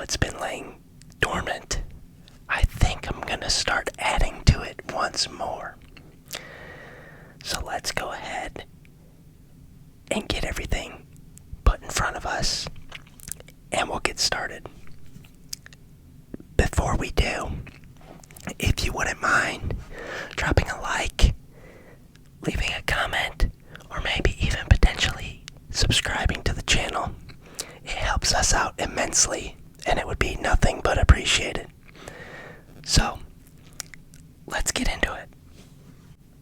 it's been laying dormant, I think I'm gonna start adding to it once more. So let's go ahead and get everything put in front of us, and we'll get started. Before we do, if you wouldn't mind dropping a like, leaving a comment, or maybe even potentially subscribing to the channel, it helps us out immensely, and it would be nothing but appreciated. So, let's get into it.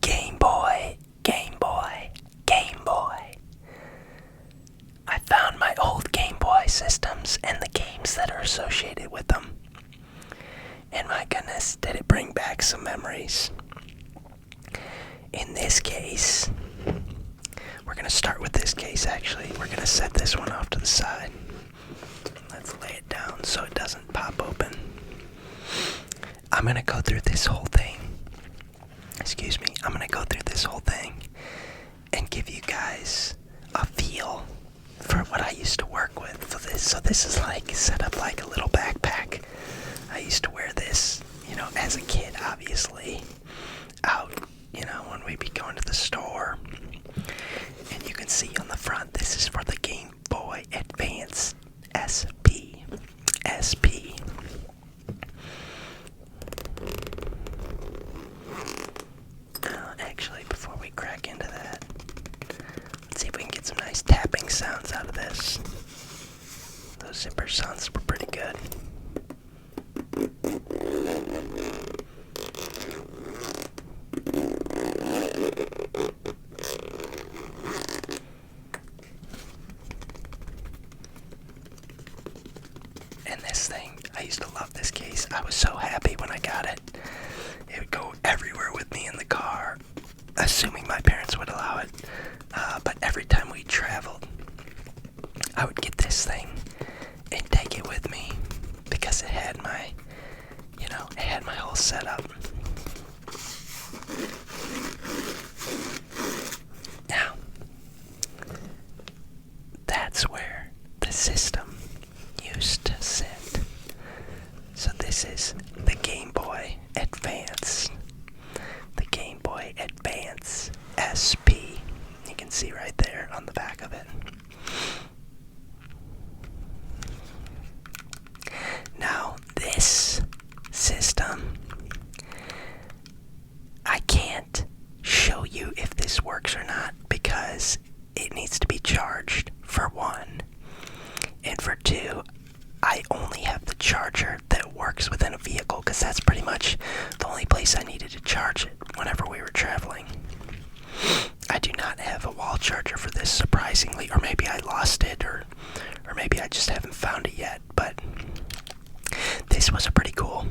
Game Boy, Game Boy, Game Boy. I found my old Game Boy systems and the games that are associated with them. And my goodness, did it bring back some memories. In this case, we're going to start with this case actually. We're going to set this one off to the side. Let's lay it down so it doesn't pop open. I'm going to go through this whole thing. I'm going to go through this whole thing and give you guys a feel for what I used to work with for this. So this is like set up like a little backpack. I used to wear this, as a kid, obviously, out, when we'd be going to the store. And you can see on the front, this is for the Game Boy Advance SP. Actually, before we crack into that, let's see if we can get some nice tapping sounds out of this. Those zipper sounds were pretty good. And this thing, I used to love this case. I was so happy when I got it. It would go everywhere with me in the car, assuming my parents would allow it. But every time we traveled, I would get this thing and take it with me because it had my, whole setup. Now, that's where the system used to sit. So this is the Game Boy Advance. The Game Boy Advance SP. You can see right there on the back of it. Now, this system, I can't show you if this works or not because it needs to be charged, for one. And for two, I only have the charger that works within a vehicle because that's pretty much the only place I needed to charge it whenever we were traveling. I do not have a wall charger for this, surprisingly, or maybe I lost it, or maybe I just haven't found it yet, but this was a pretty cool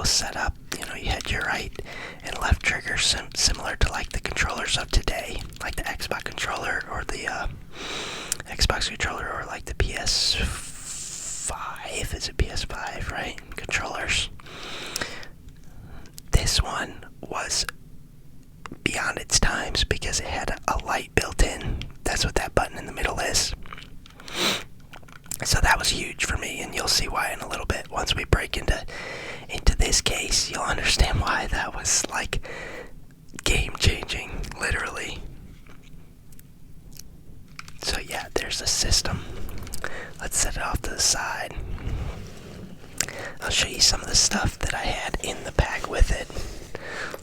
setup. You had your right and left triggers similar to like the controllers of today, like the Xbox controller or the Xbox controller, or like the PS5. Is it PS5, right? Controllers. This one was beyond its times because it had a light built in. That's what that button in the middle is. So that was huge for me, and you'll see why in a little bit. Once we break into this case, you'll understand why that was like game changing, literally. So yeah, there's a system. Let's set it off to the side. I'll show you some of the stuff that I had in the pack with it.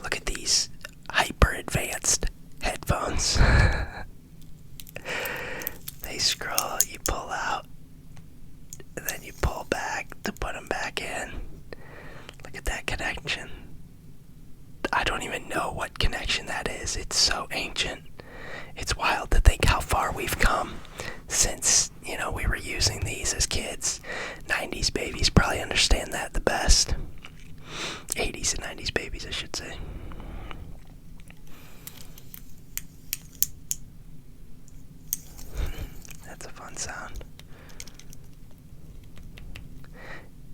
Look at these hyper advanced headphones. They scroll, you pull out, and then you pull back to put them back in. Look at that connection. I don't even know what connection that is. It's so ancient. It's wild to think how far we've come since, we were using these as kids. 90s babies probably understand that the best. 80s and 90s babies, I should say. That's a fun sound.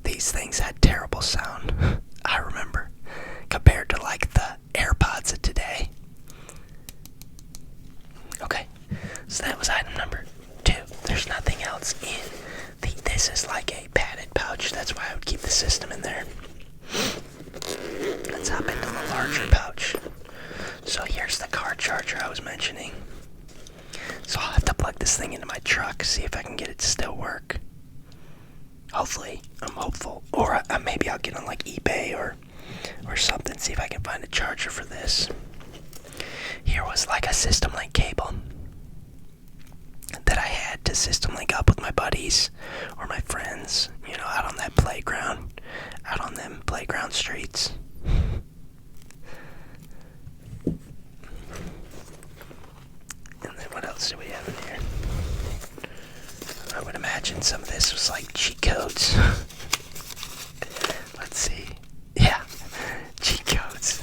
These things had terrible sound, I remember, compared to like the AirPods of today. Okay, so that was item number 2. There's nothing else in this this is like a padded pouch. That's why I would keep the system in there. Let's hop into the larger pouch. So here's the car charger I was mentioning. So I'll have to plug this thing into my truck, see if I can get it to still work. Hopefully, I'm hopeful. Or maybe I'll get on like eBay or something, see if I can find a charger for this. Here was like a system link cable that I had to system link up with my buddies or my friends, you know, out on that playground, out on them playground streets. And then what else do we have in here? I would imagine some of this was like cheat codes. Let's see. Yeah, cheat codes.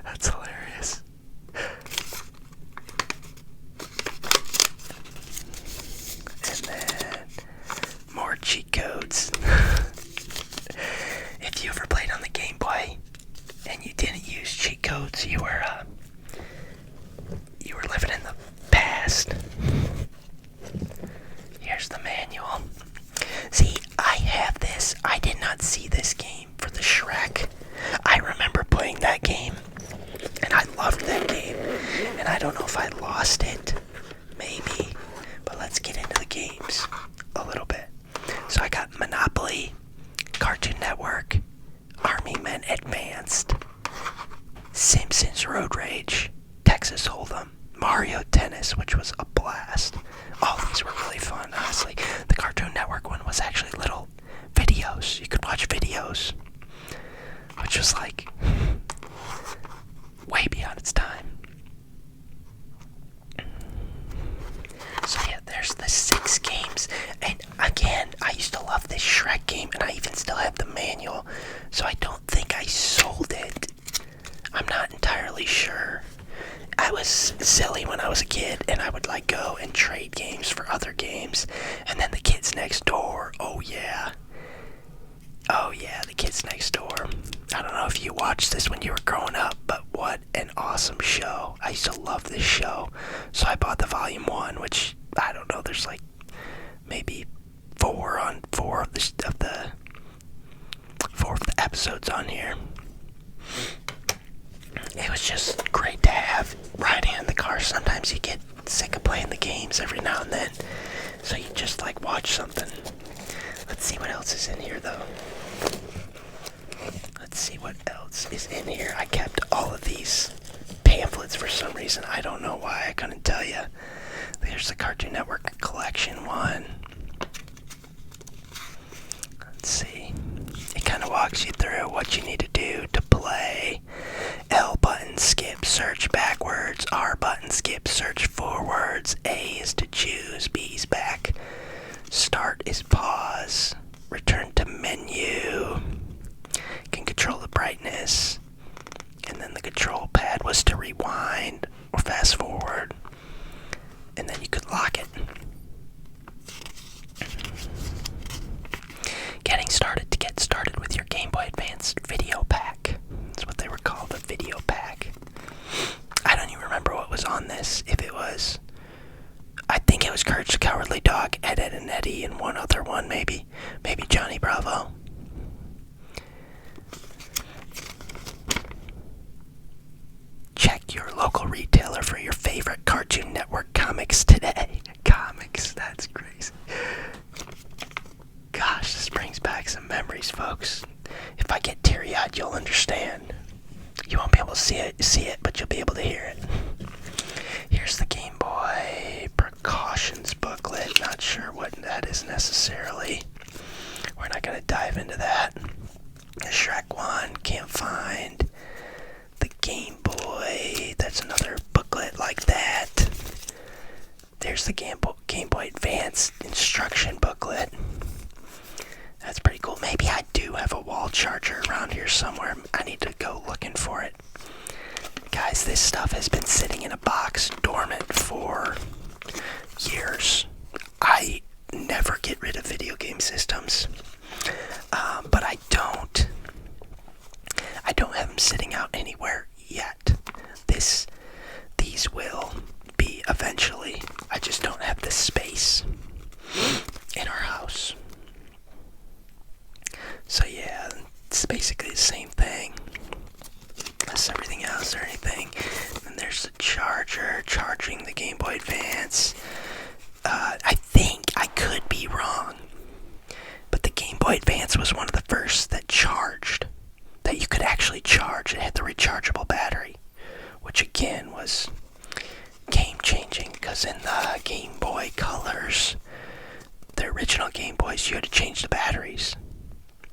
That's hilarious. And then more cheat codes. If you ever played on the Game Boy and you didn't use cheat codes, you were living in the past. Here's the manual. See, I have this. I did not see this game for the Shrek. I remember playing that game, and I loved that game. And I don't know if I lost it, maybe. But let's get into the games a little bit. So I got Monopoly, Cartoon Network, Army Men Advanced, Simpsons Road Rage, Texas Hold'em, Mario Tennis, which was a blast. All these were really fun, honestly. The Cartoon Network one was actually little videos. You could watch videos, which was like way beyond its time. So yeah, there's the 6 games. And again, I used to love this Shrek game, and I even still have the manual. So I don't think I sold it. I'm not entirely sure. I was silly when I was a kid, and I would like go and trade games for other games. And then the kids next door, oh yeah, the kids next door. I don't know if you watched this when you were growing up, but what an awesome show. I used to love this show. So I bought the volume 1, which, I don't know, there's like maybe 4 of the episodes on here. It was just great to have riding in the car. Sometimes you get sick of playing the games every now and then, so you just like watch something. Let's see what else is in here though. Let's see what else is in here. I kept all of these pamphlets for some reason. I don't know why. I couldn't tell you. There's the Cartoon Network Collection one. Let's see. It kind of walks you through what you need to do to play. L button, skip, search backwards. R button, skip, search forwards. A is to choose. B is back. Start is pause. Return to menu. Can control the brightness. And then the control pad was to rewind or fast forward. And then you could lock it. Getting started to get started with your Game Boy Advance video pack. That's what they were called, the video pack. I don't even remember what was on this. If it was, I think it was Courage the Cowardly Dog, Ed, Ed and Eddie, and one other one, maybe Johnny Bravo. Check your local retailer for your favorite Cartoon Network comics today. Comics, that's crazy. Gosh, this brings back some memories, folks. If I get teary-eyed, you'll understand. You won't be able to see it, but you'll be able to hear it. Here's the Game Boy precautions booklet. Not sure what that is necessarily. We're not going to dive into that. The Shrek one, can't find. The Game Boy, that's another booklet like that. There's the Game Boy Advance instruction booklet. That's pretty cool. Maybe I do have a wall charger around here somewhere. I need to go looking for it. Guys, this stuff has been sitting in a box dormant for years. I never get rid of video game systems. But I don't have them sitting out anywhere yet. These will be eventually. I just don't have the space in our house. it's basically the same thing as everything else or anything. And there's the charger, charging the Game Boy Advance. I think, I could be wrong, but the Game Boy Advance was one of the first that charged, that you could actually charge. It had the rechargeable battery, which again was game-changing, because in the Game Boy Colors, the original Game Boys, you had to change the batteries,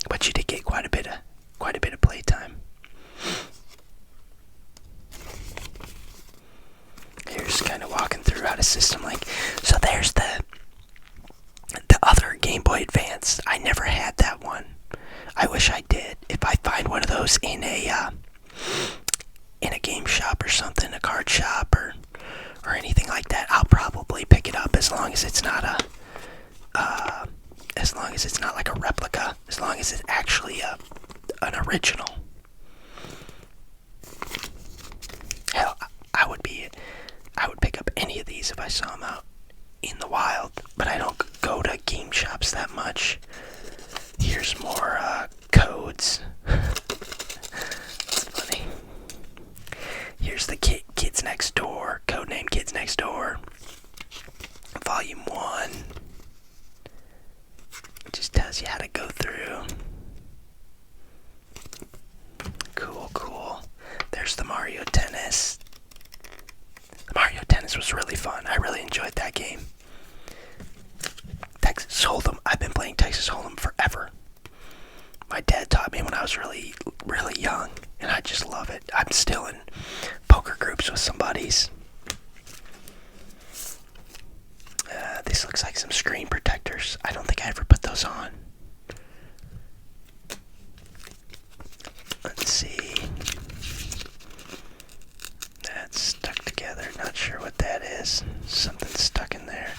but you did get quite a bit of playtime. Here's kind of walking through how the system, like, so there's the other Game Boy Advance. I never had that one. I wish I did. If I find one of those in a game shop or something, a card shop or anything like that, I'll probably pick it up, as long as it's not like a replica, as long as it's actually an original. Hell, I would pick up any of these if I saw them out in the wild, but I don't go to game shops that much. Here's more codes. That's funny. Here's the Kids Next Door, codename Kids Next Door, Volume 1. It just tells you how to go through. Cool. There's the Mario Tennis. The Mario Tennis was really fun. I really enjoyed that game. Texas Hold'em. I've been playing Texas Hold'em forever. My dad taught me when I was really, really young, and I just love it. I'm still in poker groups with some buddies. This looks like some screen protectors. I don't think I ever put those on. Let's see. That's stuck together. Not sure what that is. Something's stuck in there.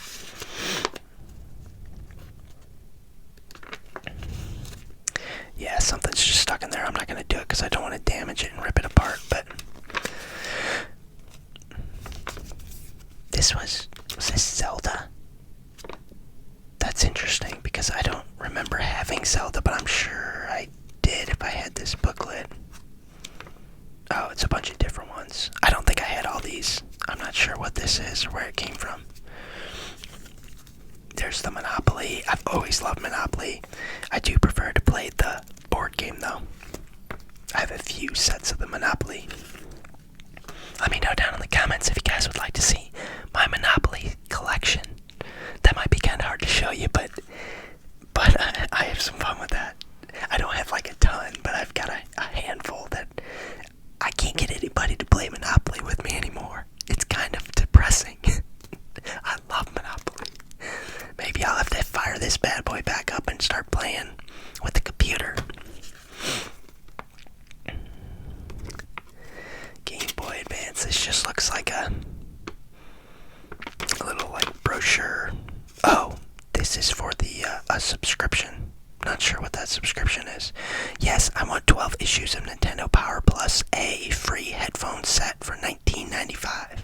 Yeah, something's just stuck in there. I'm not going to do it because I don't want to damage it and rip it apart, but was this Zelda? That's interesting because I don't remember having Zelda, but I'm sure I did if I had this booklet. Oh, it's a bunch of different ones. I don't think I had all these. I'm not sure what this is or where it came from. There's the Monopoly. I've always loved Monopoly. I do prefer to play the board game though. I have a few sets of the Monopoly. Let me know down in the comments if you guys would like to see my Monopoly collection. That might be kind of hard to show you, but I have some fun with that. I don't have like a ton, but I've got a handful that I can't get anybody to play Monopoly with me anymore. It's kind of depressing. I love Monopoly. Maybe I'll have to fire this bad boy back up and start playing with the computer. Game Boy Advance. This just looks like a little like brochure. Oh, this is for the a subscription. Not sure what that subscription is. Yes, I want 12 issues of Nintendo Power Plus, a free headphone set for $19.95.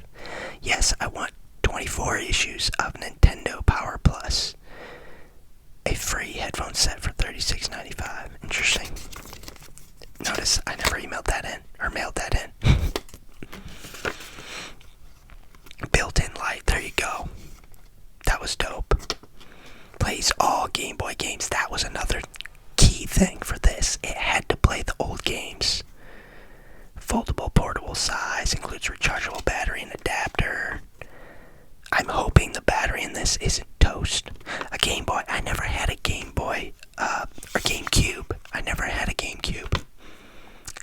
Yes, I want 24 issues of Nintendo Power Plus, a free headphone set for $36.95. Interesting. Notice I never emailed that in, or mailed that in. Built-in light, there you go. That was dope. Plays all Game Boy games. That was another key thing for this. It had to play the old games. Foldable portable size, includes rechargeable battery and adapter. I'm hoping the battery in this isn't toast. A Game Boy. I never had a Game Boy, or GameCube. I never had a GameCube.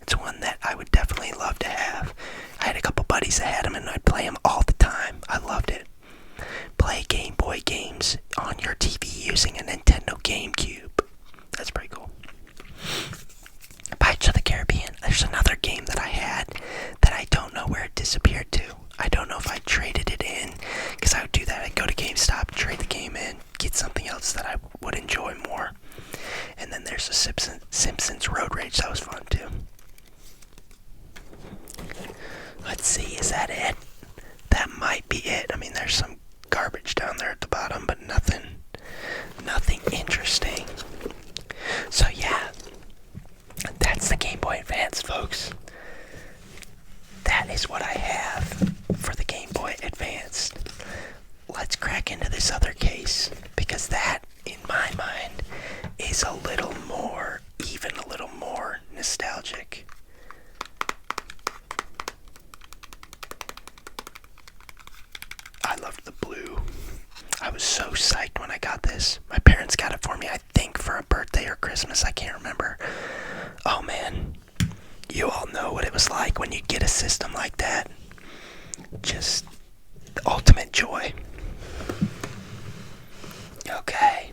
It's one that I would definitely love to have. I had a couple buddies that had them and I'd play them all the time. I loved it. Play Game Boy games on your TV using a Nintendo GameCube. That's pretty cool. Pirates of the Caribbean. There's another game that I had that I don't know where it disappeared to. I don't know if I traded it in, because I would do that. I'd go to GameStop, trade the game in, get something else that I would enjoy more. And then there's the Simpsons Road Rage. That was fun too. Let's see, is that it? That might be it. I mean, there's some garbage down there at the bottom, but nothing interesting. So yeah, is a little more, even a little more nostalgic. I loved the blue. I was so psyched when I got this. My parents got it for me, I think, for a birthday or Christmas. I can't remember. Oh man, you all know what it was like when you get a system like that. Just the ultimate joy. Okay,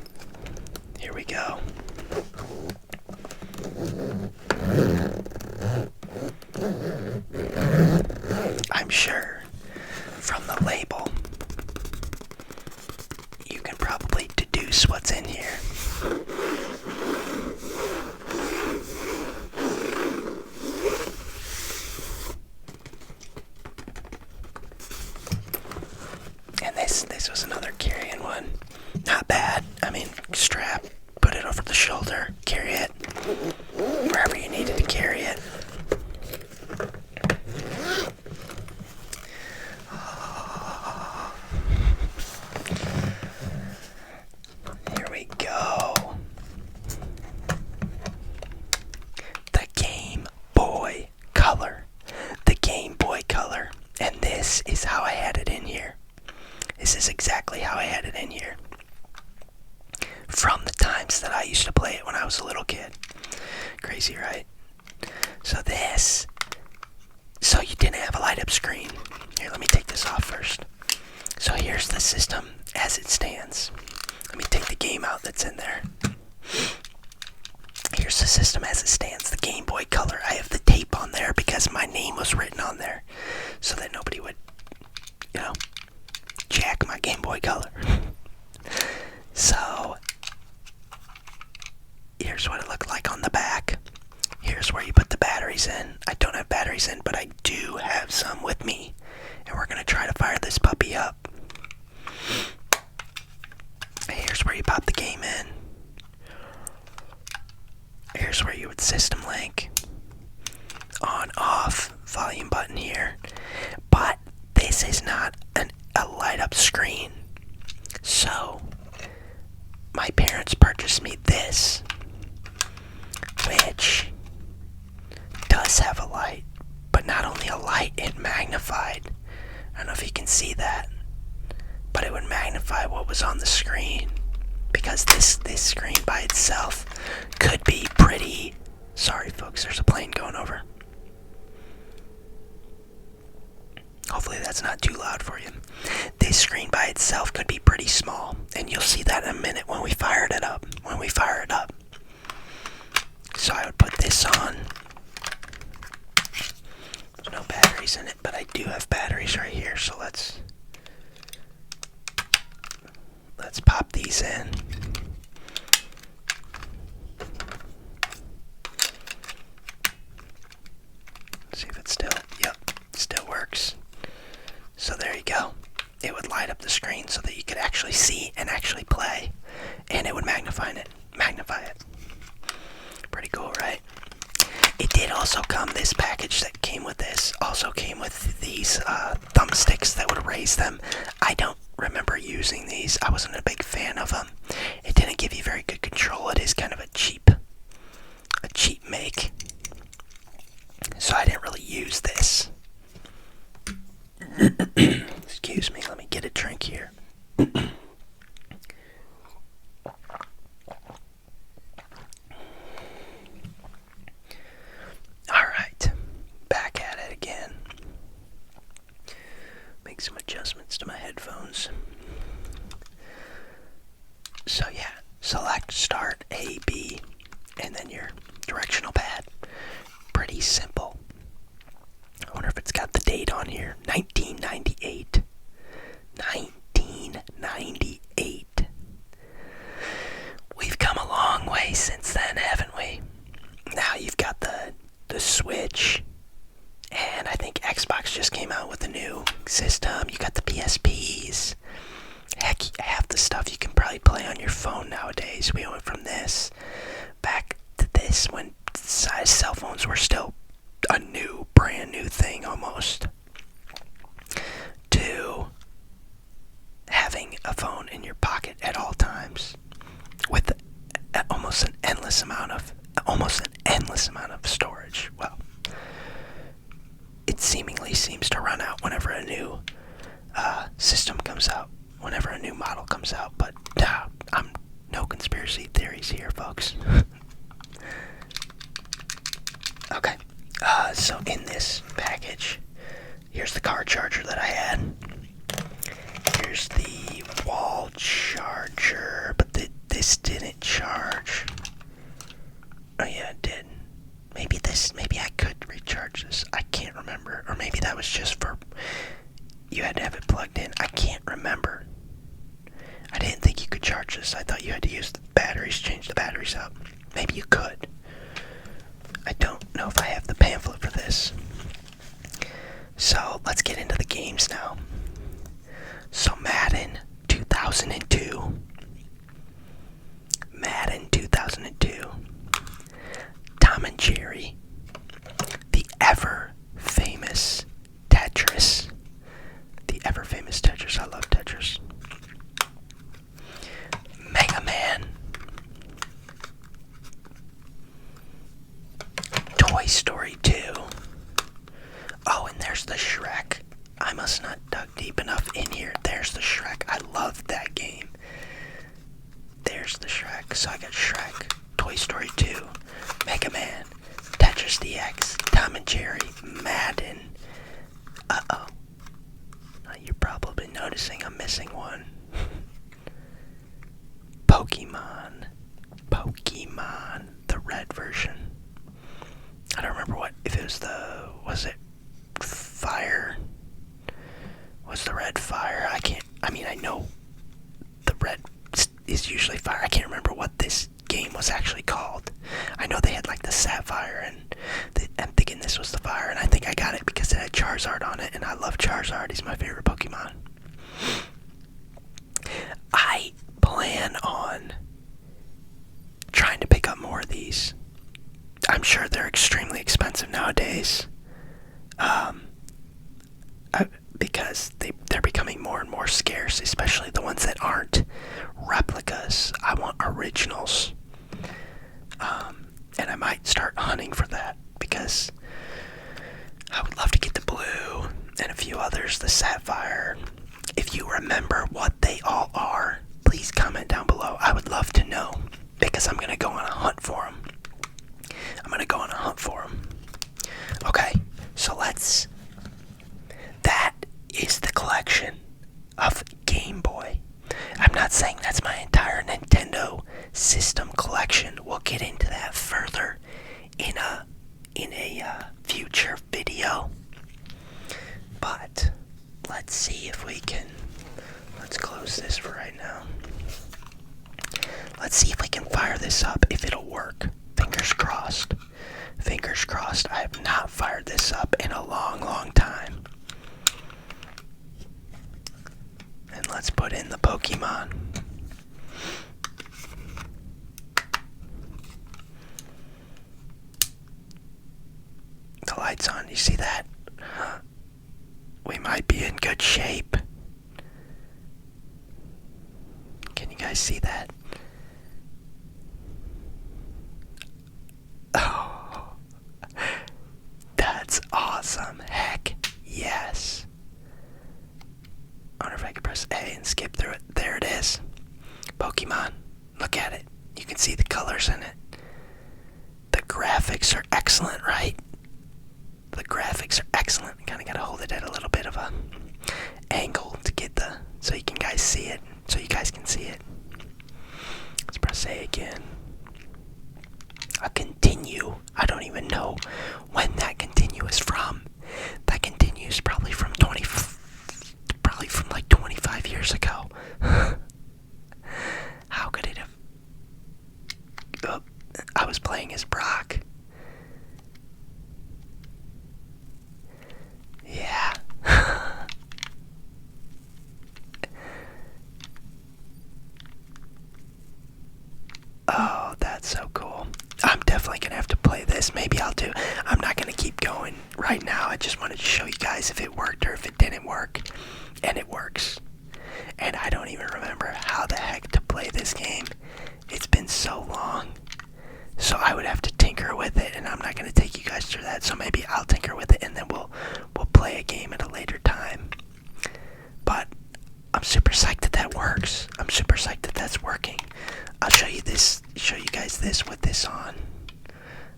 here we go. I'm sure from the label you can probably deduce what's in here. And this was another carrying one. Not bad. I mean, strap, put it over the shoulder, carry it wherever you needed to carry it. Here we go. The Game Boy Color. The Game Boy Color. And this is how I had it in here. This is exactly how I had it in here. From the times that I used to play it when I was a little kid. Crazy, right? So you didn't have a light up screen. Here, let me take this off first. So here's the system as it stands. Let me take the game out that's in there. Here's the system as it stands, the Game Boy Color. I have the tape on there because my name was written on there so that nobody would, jack my Game Boy Color. So, here's what it looked like on the back. Here's where you put the batteries in. I don't have batteries in, but I do have some with me. And we're going to try to fire this puppy up. Here's where you pop the game in. Here's where you would system link. On, off, volume button here. But this is not a light up screen. So, my parents purchased me this, which does have a light, but not only a light, it magnified. I don't know if you can see that, but it would magnify what was on the screen, because this screen by itself could be pretty... Sorry folks, there's a plane going over. Hopefully that's not too loud for you. This screen by itself could be pretty small, and you'll see that in a minute when we fire it up. So I would put this on. There's no batteries in it, but I do have batteries right here, so let's pop these in. See if it still works. So there you go. It would light up the screen so that you could actually see and actually play, and it would magnify it. Pretty cool, right? It did also come, this package that came with this also came with these thumbsticks that would raise them. I don't remember using these. I wasn't a big fan of them. It didn't give you very good control. It is kind of a cheap make. So I didn't really use this. Excuse me, let me get a drink here. Alright, back at it again. Make some adjustments to my headphones. So yeah, select start A, B, and then your directional pad. Pretty simple. I wonder if it's got the date on here. 1998. 1998. We've come a long way since then, haven't we? Now you've got the Switch, and I think Xbox just came out with a new system. You got the PSPs. Heck, half the stuff you can probably play on your phone nowadays. We went from this back to this when cell phones were still a brand new thing almost, to having a phone in your pocket at all times with almost almost an endless amount of storage. Well, it seemingly seems to run out whenever a new system comes out, whenever a new model comes out. But I'm no conspiracy theories here, folks. Okay, so in this package, here's the car charger that I had. Here's the wall charger, but this didn't charge. Oh yeah, it did. Maybe I could recharge this. I can't remember. Or maybe that was just for, you had to have it plugged in. I can't remember. I didn't think you could charge this. I thought you had to use the batteries, change the batteries out. Maybe you could. I don't know if I have the pamphlet for this. So let's get into the games now. So Madden 2002. Madden 2002. Tom and Jerry. The ever famous Tetris. The ever famous Tetris. I love Tetris. Mega Man. Toy Story 2. Oh, and there's the Shrek. I must not dug deep enough in here. There's the Shrek. I love that game. There's the Shrek. So I got Shrek, Toy Story 2, Mega Man, Tetris DX, Tom and Jerry, Madden. Uh-oh. You're probably noticing I'm missing one. Pokemon. The red version. I don't remember if it was it Fire? Was the red Fire? I know the red is usually Fire. I can't remember what this game was actually called. I know they had like the Sapphire, and I'm thinking this was the Fire, and I think I got it because it had Charizard on it, and I love Charizard. He's my favorite Pokemon. I plan on trying to pick up more of these. I'm sure they're extremely expensive nowadays, because they're becoming more and more scarce, especially the ones that aren't replicas. I want originals, and I might start hunting for that, because I would love to get the blue and a few others, the Sapphire. If you remember what they all are, please comment down below. I would love to know, because I'm going to go on a hunt for them. Okay, so that is the collection of Game Boy. I'm not saying that's my entire Nintendo system collection. We'll get into that further in a future video. But let's see if we can. Let's close this for right now. Let's see if we can fire this up, if it'll work. Fingers crossed. Fingers crossed. I have not fired this up in a long, long time. And let's put in the Pokemon. The light's on. You see that? We might be in good shape. Can you guys see that? Oh, that's awesome. Heck yes. I wonder if I could press A and skip through it. There it is. Pokemon. Look at it. You can see the colors in it. The graphics are excellent, right? The graphics are excellent. Kind of got to hold it at a little bit of a angle to get so you guys see it. So you guys can see it. Let's press A again. A continue. I don't even know when that continue is from. That continues probably from like 25 years ago. How could it have? Oh, I was playing as Brock. Yeah. Oh, that's so cool. I'm definitely gonna have to play this. Maybe I'll do. I'm not gonna keep going right now. I just wanted to show you guys if it worked or if it didn't work. And it works. And I don't even remember how the heck to play this game. It's been so long. So I would have to tinker with it, and I'm not going to take you guys through that. So maybe I'll tinker with it, and then we'll play a game at a later time. But I'm super psyched that works. I'm super psyched that that's working. I'll show you guys this with this on.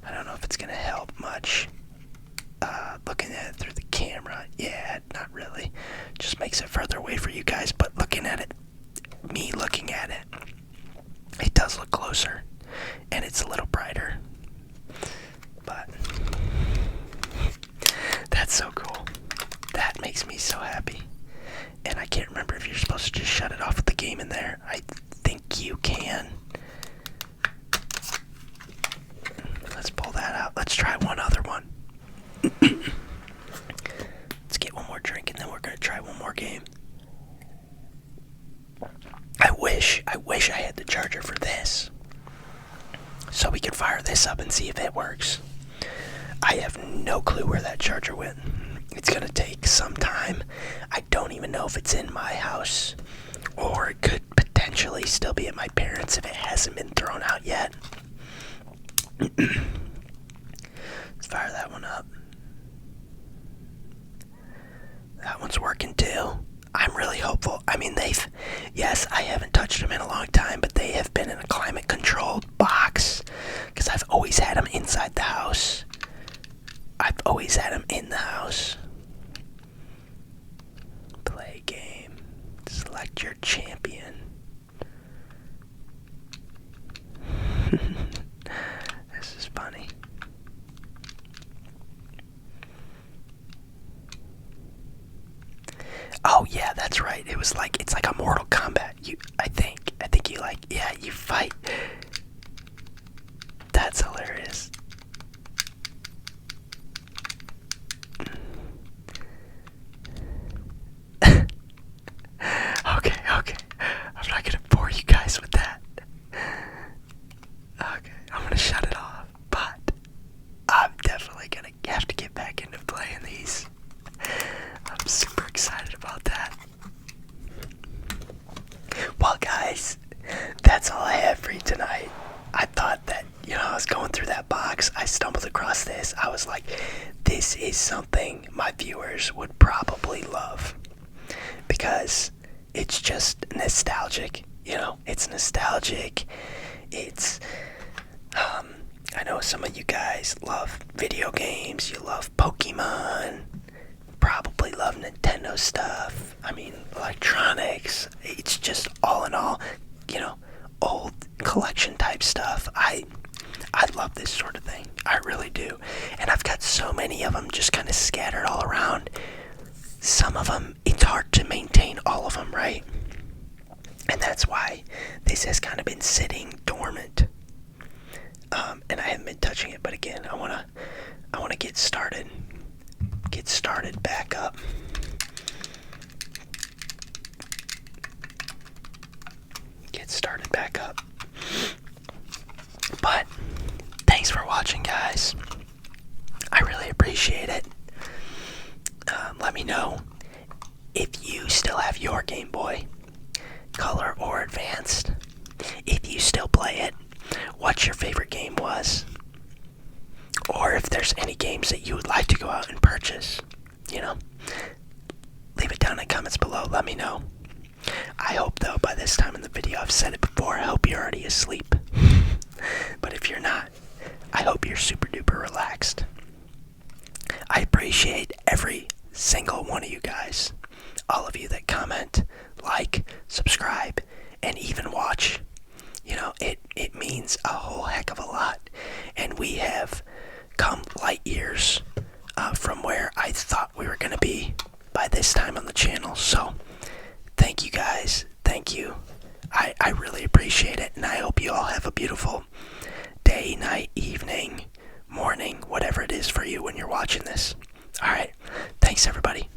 I don't know if it's going to help much. Looking at it through the camera, yeah, not really. Just makes it further away for you guys, but looking at it, me looking at it, it does look closer, and it's a little brighter. But that's so cool. That makes me so happy. And I can't remember if you're supposed to just shut it off with the game in there. I think you can. Let's pull that out. Let's try one other one. Let's get one more drink, and then we're going to try one more game. I wish I had the charger for this, so we could fire this up and see if it works. I have no clue where that charger went. It's going to take some time. I don't even know if it's in my house, or it could potentially still be at my parents' if it hasn't been thrown out yet. Let's fire that one up. That one's working too. I'm really hopeful. I mean, yes, I haven't touched them in a long time, but they have been in a climate-controlled box, because I've always had them inside the house. I've always had them in the house. Play game. Select your champion. This is funny. Oh yeah, that's right. It's like a Mortal Kombat. I think you fight. That's hilarious. Okay. I'm not gonna bore you guys with that. Okay, I'm gonna shut it off. But I'm definitely gonna have to get back into playing these. I'm super excited about that. Well, guys, that's all I have for you tonight. I thought that, I was going through that box. I stumbled across this. I was like, this is something my viewers would probably love, because it's just nostalgic. It's nostalgic. It's, I know some of you guys love video games. You love Pokemon. Probably love Nintendo stuff. I mean, electronics. It's just all in all, old collection type stuff. I love this sort of thing. I really do. And I've got so many of them just kind of scattered all around. Some of them, it's hard to maintain all of them, right? And that's why this has kind of been sitting dormant. And I haven't been touching it, but again, I wanna get started back up. But thanks for watching, guys. I really appreciate it. Let me know if you still have your Game Boy, Color or Advanced. If you still play it, what your favorite game was. Or if there's any games that you would like to go out and purchase. Leave it down in the comments below. Let me know. I hope, though, by this time in the video, I've said it before, I hope you're already asleep. But if you're not, I hope you're super duper relaxed. I appreciate every single one of you guys. All of you that comment, like, subscribe, and even watch. It means a whole heck of a lot. And we have come light years from where I thought we were going to be by this time on the channel. So, thank you guys. Thank you. I really appreciate it. And I hope you all have a beautiful day, night, evening, morning, whatever it is for you when you're watching this. Alright. Thanks, everybody.